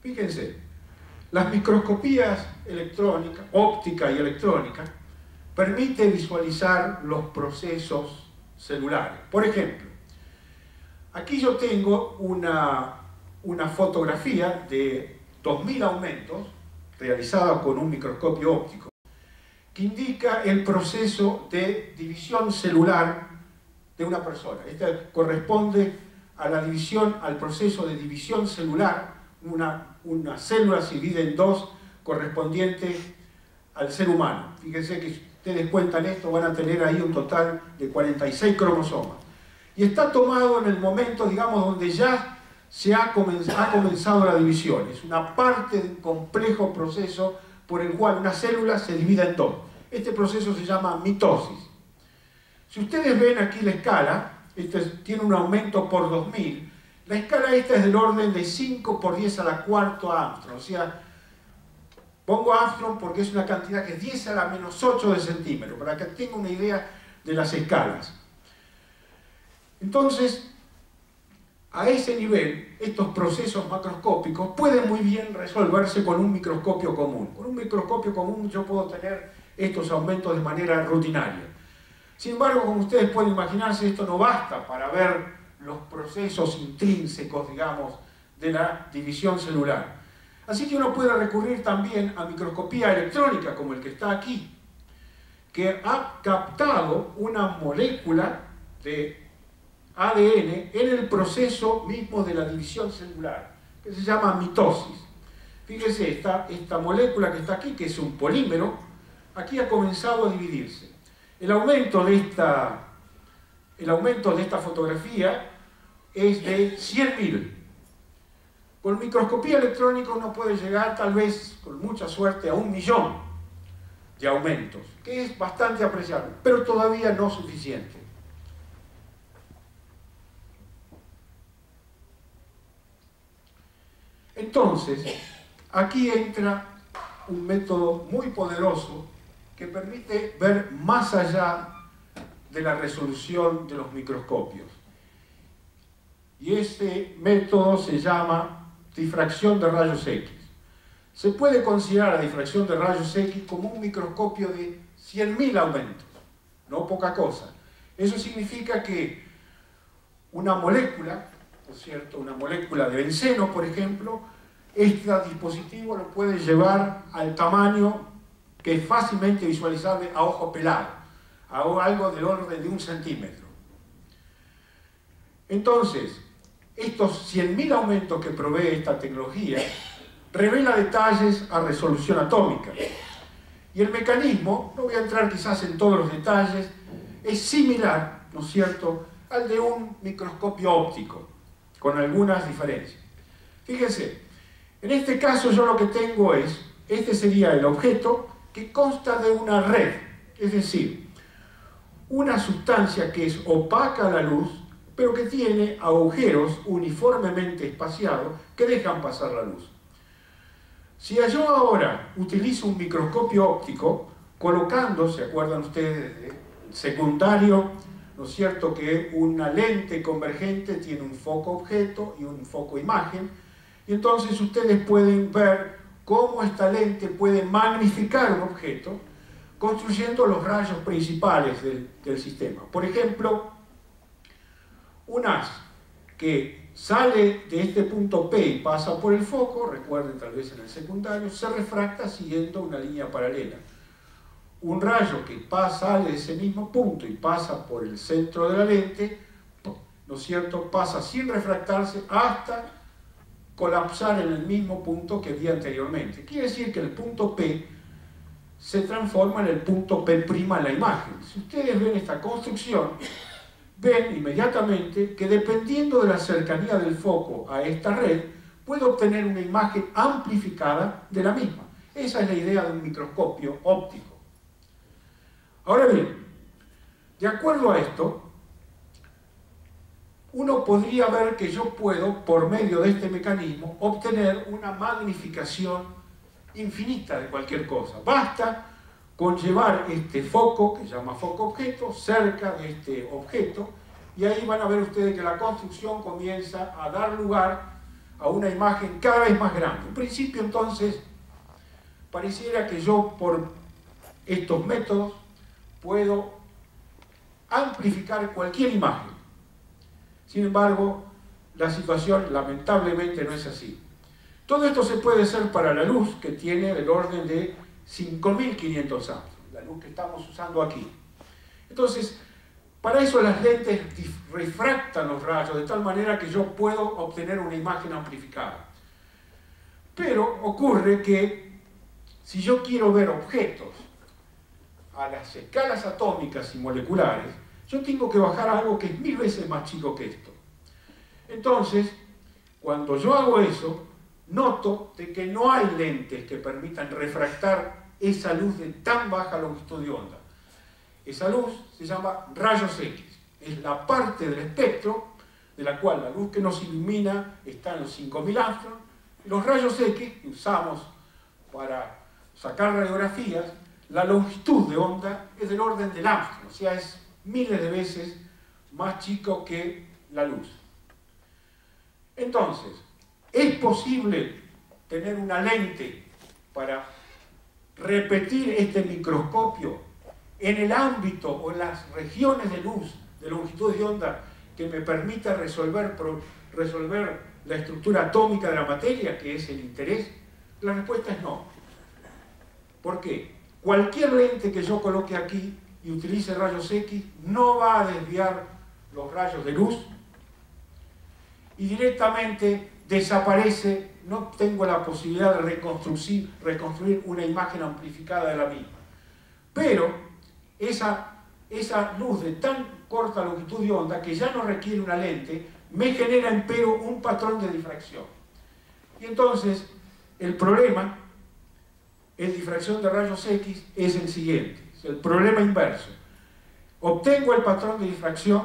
Fíjense, las microscopías electrónicas, óptica y electrónica, permite visualizar los procesos celulares. Por ejemplo, aquí yo tengo una fotografía de 2000 aumentos realizada con un microscopio óptico que indica el proceso de división celular de una persona. Esta corresponde a la división, al proceso de división celular. Una célula se divide en dos, correspondiente al ser humano. Fíjense que si ustedes cuentan esto, van a tener ahí un total de 46 cromosomas. Y está tomado en el momento, digamos, donde ya ha comenzado la división. Es una parte de un complejo proceso por el cual una célula se divide en dos. Este proceso se llama mitosis. Si ustedes ven aquí la escala, tiene un aumento por 2000. La escala esta es del orden de 5 por 10 a la cuarta Armstrong. O sea, pongo Armstrong porque es una cantidad que es 10 a la menos 8 de centímetro, para que tengan una idea de las escalas. Entonces, a ese nivel, estos procesos macroscópicos pueden muy bien resolverse con un microscopio común. Con un microscopio común yo puedo tener estos aumentos de manera rutinaria. Sin embargo, como ustedes pueden imaginarse, esto no basta para ver los procesos intrínsecos, digamos, de la división celular. Así que uno puede recurrir también a microscopía electrónica, como el que está aquí, que ha captado una molécula de ADN en el proceso mismo de la división celular, que se llama mitosis. Fíjense, esta molécula que está aquí, que es un polímero, aquí ha comenzado a dividirse. El aumento de esta fotografía es de 100.000. Con microscopía electrónica uno puede llegar, tal vez, con mucha suerte, a 1.000.000 de aumentos, que es bastante apreciable, pero todavía no suficiente. Entonces, aquí entra un método muy poderoso que permite ver más allá de la resolución de los microscopios. Y este método se llama difracción de rayos X. Se puede considerar la difracción de rayos X como un microscopio de 100.000 aumentos, no poca cosa. Eso significa que una molécula, ¿no es cierto?, una molécula de benceno, por ejemplo, este dispositivo lo puede llevar al tamaño que es fácilmente visualizable a ojo pelado, a algo del orden de 1 centímetro. Entonces, estos 100.000 aumentos que provee esta tecnología revela detalles a resolución atómica. Y el mecanismo, no voy a entrar quizás en todos los detalles, es similar, ¿no es cierto?, al de un microscopio óptico, con algunas diferencias. Fíjense, en este caso yo lo que tengo es, este sería el objeto que consta de una red, es decir, una sustancia que es opaca a la luz, pero que tiene agujeros uniformemente espaciados que dejan pasar la luz. Si yo ahora utilizo un microscopio óptico, colocando, ¿se acuerdan ustedes de secundario? ¿No es cierto que una lente convergente tiene un foco objeto y un foco imagen? Y entonces ustedes pueden ver cómo esta lente puede magnificar un objeto construyendo los rayos principales del sistema. Por ejemplo, un haz que sale de este punto P y pasa por el foco, recuerden tal vez en el secundario, se refracta siguiendo una línea paralela. Un rayo que sale de ese mismo punto y pasa por el centro de la lente, ¿no es cierto?, pasa sin refractarse hasta colapsar en el mismo punto que había anteriormente. Quiere decir que el punto P se transforma en el punto P' en la imagen. Si ustedes ven esta construcción, ven inmediatamente que dependiendo de la cercanía del foco a esta red, puedo obtener una imagen amplificada de la misma. Esa es la idea de un microscopio óptico. Ahora bien, de acuerdo a esto, uno podría ver que yo puedo, por medio de este mecanismo, obtener una magnificación infinita de cualquier cosa. Basta con llevar este foco, que se llama foco objeto, cerca de este objeto, y ahí van a ver ustedes que la construcción comienza a dar lugar a una imagen cada vez más grande. En principio, entonces, pareciera que yo, por estos métodos, puedo amplificar cualquier imagen. Sin embargo, la situación lamentablemente no es así. Todo esto se puede hacer para la luz, que tiene el orden de 5500 amperes, la luz que estamos usando aquí. Entonces, para eso las lentes refractan los rayos de tal manera que yo puedo obtener una imagen amplificada. Pero ocurre que si yo quiero ver objetos a las escalas atómicas y moleculares, yo tengo que bajar a algo que es 1000 veces más chico que esto. Entonces, cuando yo hago eso, noto de que no hay lentes que permitan refractar esa luz de tan baja longitud de onda. Esa luz se llama rayos X. Es la parte del espectro de la cual la luz que nos ilumina está en los 5000 angstroms. Los rayos X que usamos para sacar radiografías, la longitud de onda es del orden del ángstrom, o sea, es miles de veces más chico que la luz. Entonces, ¿es posible tener una lente para repetir este microscopio en el ámbito o en las regiones de luz, de longitud de onda, que me permita resolver la estructura atómica de la materia, que es el interés? La respuesta es no. ¿Por qué? Cualquier lente que yo coloque aquí y utilice rayos X no va a desviar los rayos de luz y directamente desaparece, no tengo la posibilidad de reconstruir una imagen amplificada de la misma. Pero esa luz de tan corta longitud de onda, que ya no requiere una lente, me genera empero un patrón de difracción. Y entonces el problema en difracción de rayos X es el siguiente, es el problema inverso. Obtengo el patrón de difracción,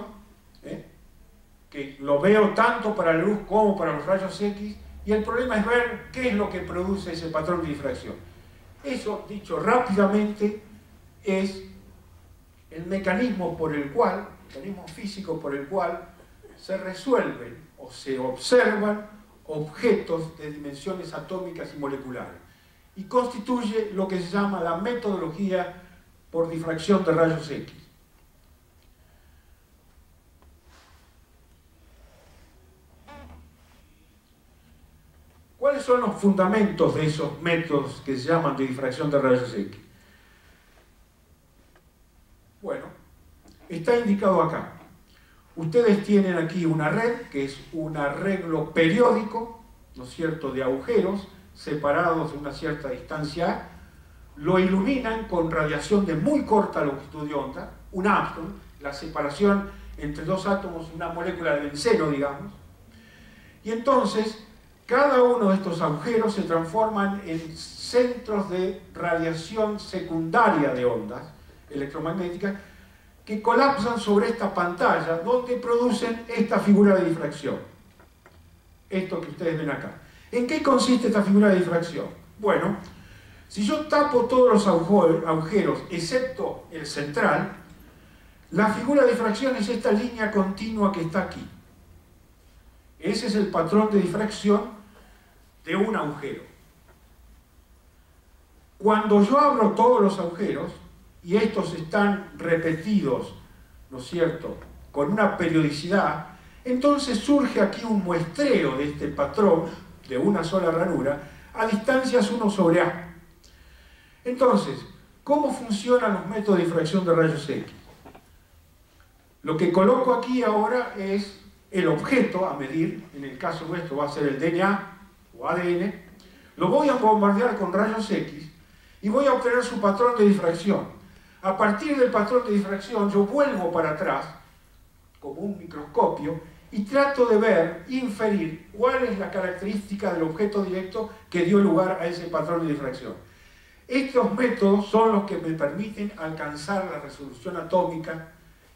que lo veo tanto para la luz como para los rayos X, y el problema es ver qué es lo que produce ese patrón de difracción. Eso, dicho rápidamente, es el mecanismo físico por el cual se resuelven o se observan objetos de dimensiones atómicas y moleculares, y constituye lo que se llama la metodología por difracción de rayos X. ¿Cuáles son los fundamentos de esos métodos que se llaman de difracción de rayos X? Bueno, está indicado acá. Ustedes tienen aquí una red, que es un arreglo periódico, ¿no es cierto?, de agujeros separados de una cierta distancia, lo iluminan con radiación de muy corta longitud de onda, un átomo, la separación entre dos átomos, una molécula de benceno, digamos, y entonces cada uno de estos agujeros se transforman en centros de radiación secundaria de ondas electromagnéticas que colapsan sobre esta pantalla, donde producen esta figura de difracción. Esto que ustedes ven acá. ¿En qué consiste esta figura de difracción? Bueno, si yo tapo todos los agujeros, excepto el central, la figura de difracción es esta línea continua que está aquí. Ese es el patrón de difracción de un agujero. Cuando yo abro todos los agujeros, y estos están repetidos, ¿no es cierto?, con una periodicidad, entonces surge aquí un muestreo de este patrón de una sola ranura a distancias 1 sobre A. Entonces, ¿cómo funcionan los métodos de difracción de rayos X? Lo que coloco aquí ahora es el objeto a medir, en el caso nuestro va a ser el DNA o ADN, lo voy a bombardear con rayos X y voy a obtener su patrón de difracción. A partir del patrón de difracción yo vuelvo para atrás, como un microscopio, y trato de ver, inferir, cuál es la característica del objeto directo que dio lugar a ese patrón de difracción. Estos métodos son los que me permiten alcanzar la resolución atómica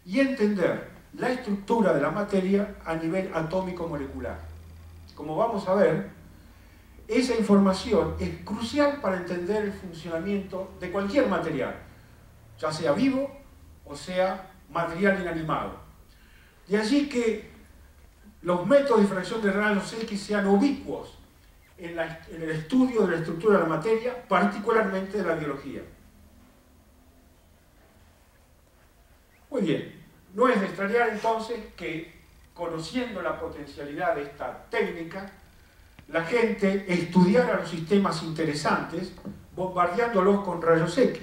y entender la estructura de la materia a nivel atómico-molecular. Como vamos a ver, esa información es crucial para entender el funcionamiento de cualquier material, ya sea vivo o sea material inanimado. De allí que los métodos de difracción de rayos X sean ubicuos en el estudio de la estructura de la materia, particularmente de la biología. Muy bien, no es de extrañar entonces que, conociendo la potencialidad de esta técnica, la gente estudiara los sistemas interesantes bombardeándolos con rayos X.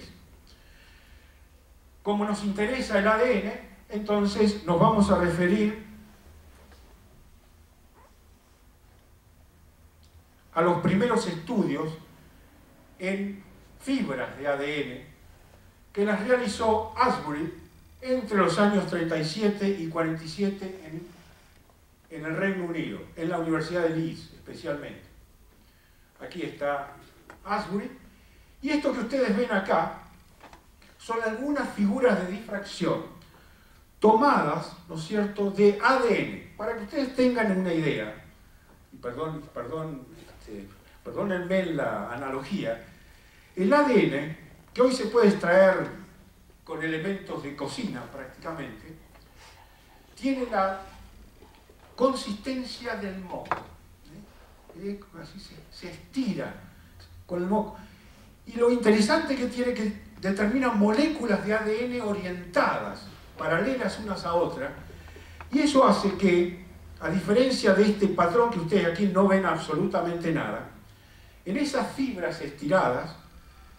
Como nos interesa el ADN, entonces nos vamos a referir a los primeros estudios en fibras de ADN que las realizó Ashbury entre los años 37 y 47 en el Reino Unido, en la Universidad de Leeds especialmente. Aquí está Ashbury, y esto que ustedes ven acá son algunas figuras de difracción tomadas, ¿no es cierto?, de ADN, para que ustedes tengan una idea. Y perdónenme la analogía. El ADN, que hoy se puede extraer con elementos de cocina prácticamente, tiene la consistencia del moco. Así se estira con el moco. Y lo interesante que tiene que determina moléculas de ADN orientadas, paralelas unas a otras, y eso hace que, a diferencia de este patrón que ustedes aquí no ven absolutamente nada, en esas fibras estiradas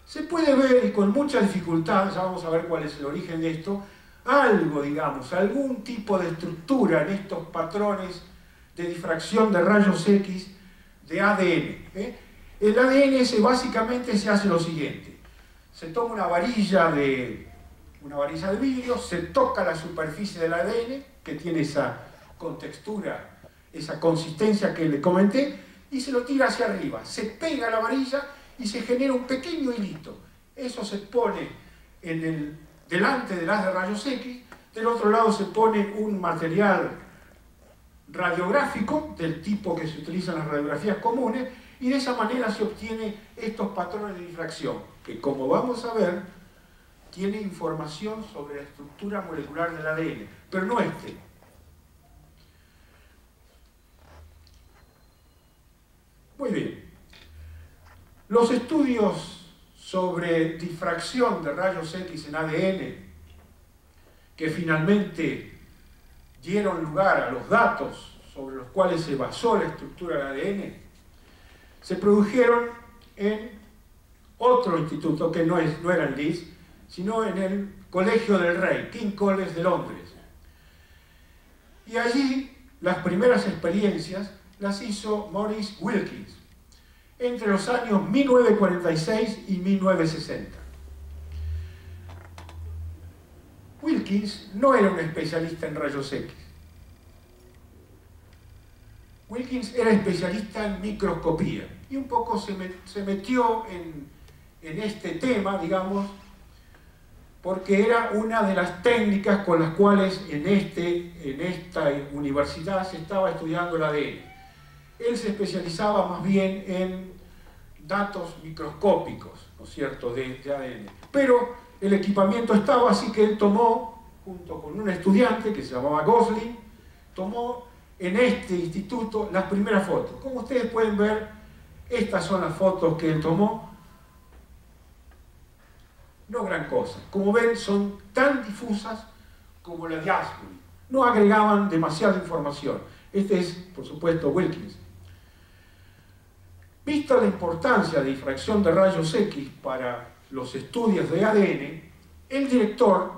se puede ver, y con mucha dificultad, ya vamos a ver cuál es el origen de esto, algo, digamos, algún tipo de estructura en estos patrones de difracción de rayos X de ADN. El ADN básicamente se hace lo siguiente: se toma una varilla de vidrio, se toca la superficie del ADN, que tiene esa contextura, esa consistencia que le comenté, y se lo tira hacia arriba, se pega a la varilla y se genera un pequeño hilito. Eso se pone delante del haz de rayos X, del otro lado se pone un material radiográfico del tipo que se utiliza en las radiografías comunes, y de esa manera se obtienen estos patrones de difracción, que, como vamos a ver, tiene información sobre la estructura molecular del ADN, pero no este. Muy bien. Los estudios sobre difracción de rayos X en ADN, que finalmente dieron lugar a los datos sobre los cuales se basó la estructura del ADN, se produjeron en otro instituto que no era en Leeds, sino en el Colegio del Rey, King's College de Londres. Y allí las primeras experiencias las hizo Maurice Wilkins entre los años 1946 y 1960. Wilkins no era un especialista en rayos X. Wilkins era especialista en microscopía y un poco se metió en este tema, digamos, porque era una de las técnicas con las cuales en esta universidad se estaba estudiando el ADN. Él se especializaba más bien en datos microscópicos, ¿no es cierto?, de ADN. Pero el equipamiento estaba, así que él tomó, junto con un estudiante que se llamaba Gosling, tomó en este instituto las primeras fotos. Como ustedes pueden ver, estas son las fotos que él tomó. No gran cosa. Como ven, son tan difusas como las de Ashbury. No agregaban demasiada información. Este es, por supuesto, Wilkins. Vista la importancia de difracción de rayos X para los estudios de ADN, el director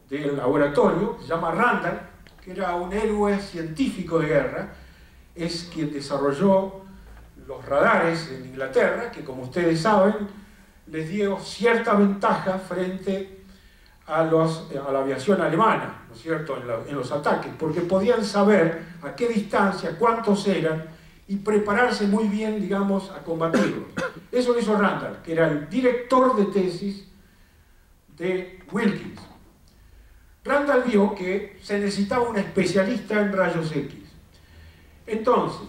del laboratorio, se llama Randall, que era un héroe científico de guerra, es quien desarrolló los radares en Inglaterra, que, como ustedes saben, les dio cierta ventaja frente a la aviación alemana, ¿no es cierto?, en los ataques, porque podían saber a qué distancia, cuántos eran, y prepararse muy bien, digamos, a combatirlos. Eso lo hizo Randall, que era el director de tesis de Wilkins. Randall vio que se necesitaba un especialista en rayos X. Entonces,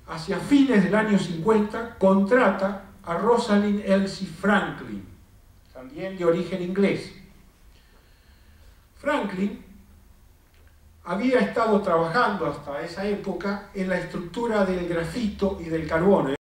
hacia fines del año 50, contrata a Rosalind Elsie Franklin, también de origen inglés. Franklin había estado trabajando hasta esa época en la estructura del grafito y del carbono.